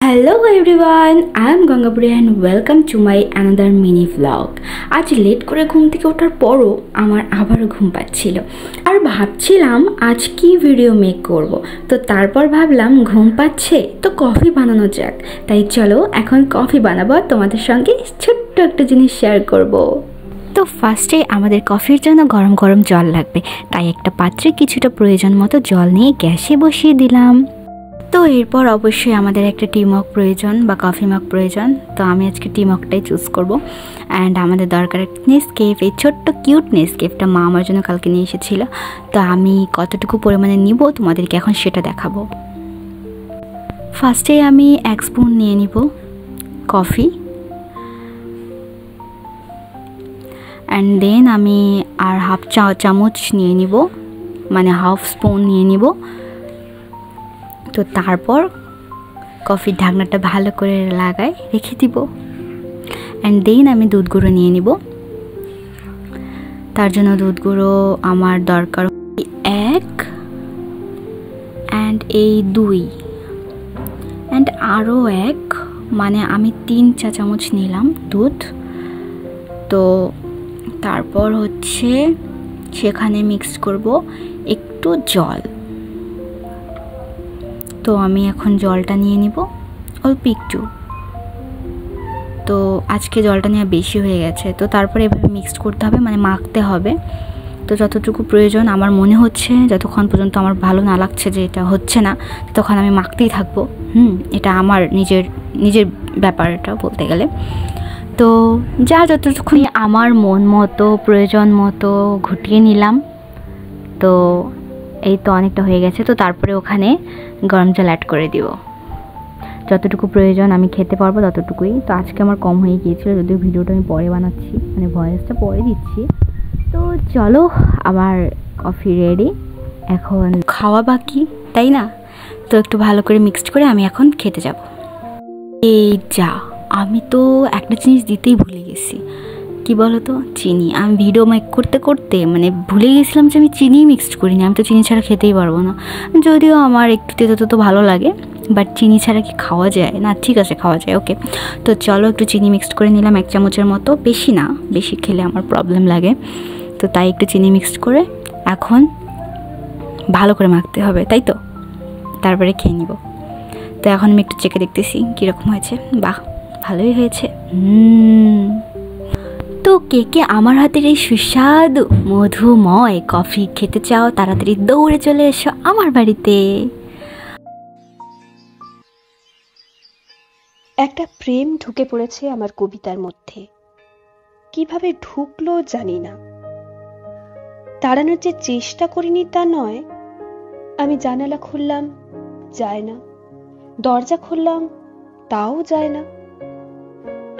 Hello everyone, I am Gangapuri and welcome to my another mini vlog. আজ late করে ঘুম থেকে ওঠার পরও আমার আবারও ঘুম পাচ্ছিল আর ভাবছিলাম আজ কি ভিডিও মেক করব। তো তারপর ভাবলাম ঘুম পাচ্ছে তো কফি বানানো যাক। তাই চলো এখন কফি বানাবো, তোমাদের সঙ্গে ছোট্ট একটা জিনিস শেয়ার করব। তো ফার্স্টে আমাদের কফির জন্য গরম গরম জল লাগবে, তাই একটা পাত্রে কিছুটা প্রয়োজন মতো জল নিয়ে গ্যাসে বসিয়ে দিলাম। তো এরপর অবশ্যই আমাদের একটা টি মগ প্রয়োজন বা কফি মগ প্রয়োজন। তো আমি আজকে টি মগটাই চুজ করব। অ্যান্ড আমাদের দরকার একটা নেসকেফ। এই ছোট্ট কিউট নেসকেফটা মা আমার জন্য কালকে নিয়ে এসেছিল। তো আমি কতটুকু পরিমাণে নিব তোমাদেরকে এখন সেটা দেখাবো। ফার্স্টে আমি 1 স্পুন নিয়ে নিব কফি, অ্যান্ড দেন আমি আর হাফ চামচ নিয়ে নিব, মানে হাফ স্পুন নিয়ে নিব। তো তারপর কফির ঢাকনাটা ভালো করে লাগাই রেখে দিব। অ্যান্ড দেন আমি দুধ গুঁড়ো নিয়ে নিব। তার জন্য দুধ গুঁড়ো আমার দরকার 1 অ্যান্ড এই 2 অ্যান্ড আরও 1, মানে আমি 3 চা চামচ নিলাম দুধ। তো তারপর হচ্ছে সেখানে মিক্স করব একটু জল। তো আমি এখন জলটা নিয়ে নিব অল্প একটু। তো আজকে জলটা নেওয়া বেশি হয়ে গেছে। তো তারপরে এভাবে মিক্সড করতে হবে, মানে মাখতে হবে। তো যতটুকু প্রয়োজন আমার মনে হচ্ছে, যতক্ষণ পর্যন্ত আমার ভালো না লাগছে যে এটা হচ্ছে না, তখন আমি মাখতেই থাকবো। এটা আমার নিজের ব্যাপার, এটা বলতে গেলে। তো যা যতটুকুনি আমার মন মতো প্রয়োজন মতো ঘুটিয়ে নিলাম। তো এই তো অনেকটা হয়ে গেছে। তো তারপরে ওখানে গরম জল অ্যাড করে দিব, যতটুকু প্রয়োজন আমি খেতে পারবো ততটুকুই। তো আজকে আমার কম হয়ে গিয়েছিল, যদিও ভিডিওটা আমি পরে বানাচ্ছি, মানে ভয়েসটা পরে দিচ্ছি। তো চলো, আমার কফি রেডি, এখন খাওয়া বাকি, তাই না? তো একটু ভালো করে মিক্সড করে আমি এখন খেতে যাব। এই যা, আমি তো একটা জিনিস দিতেই ভুলে গেছি। কি বলো তো, চিনি। আমি ভিডিও মেক করতে করতে মানে ভুলে গেছিলাম যে আমি চিনি মিক্সড করিনি। আমি তো চিনি ছাড়া খেতেই পারবো না, যদিও আমার একটু তেতো তো ভালো লাগে, বাট চিনি ছাড়া কি খাওয়া যায় না? ঠিক আছে, খাওয়া যায়, ওকে। তো চলো একটু চিনি মিক্সড করে নিলাম 1 চামচের মতো, বেশি না, বেশি খেলে আমার প্রবলেম লাগে। তো তাই একটু চিনি মিক্সড করে এখন ভালো করে মাখতে হবে, তাই তো? তারপরে খেয়ে নিব। তো এখন আমি একটু চেখে দেখতেছি কীরকম হয়েছে। বাহ, ভালোই হয়েছে। তো কে কে আমার হাতের এই সুস্বাদু মধুময় কফি খেতে চাও, তাড়াতাড়ি দৌড়ে চলে এসো আমার বাড়িতে। একটা প্রেম ঢুকে পড়েছে আমার কবিতার মধ্যে। কিভাবে ঢুকলো জানি না। তাড়ানোর যে চেষ্টা করিনি তা নয়। আমি জানালা খুললাম, যায় না। দরজা খুললাম, তাও যায় না।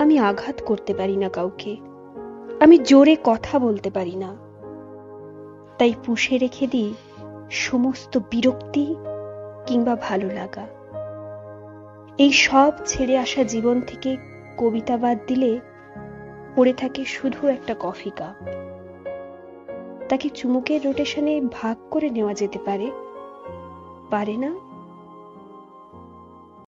আমি আঘাত করতে পারি না কাউকে, আমি জোরে কথা বলতে পারি না। তাই পুষে রেখে দিই সমস্ত বিরক্তি কিংবা ভালো লাগা। এই সব ছেড়ে আসা জীবন থেকে কবিতা বাদ দিলে পড়ে থাকে শুধু একটা কফি কাপ। তাকে চুমুকের রোটেশনে ভাগ করে নেওয়া যেতে পারে, পারে না?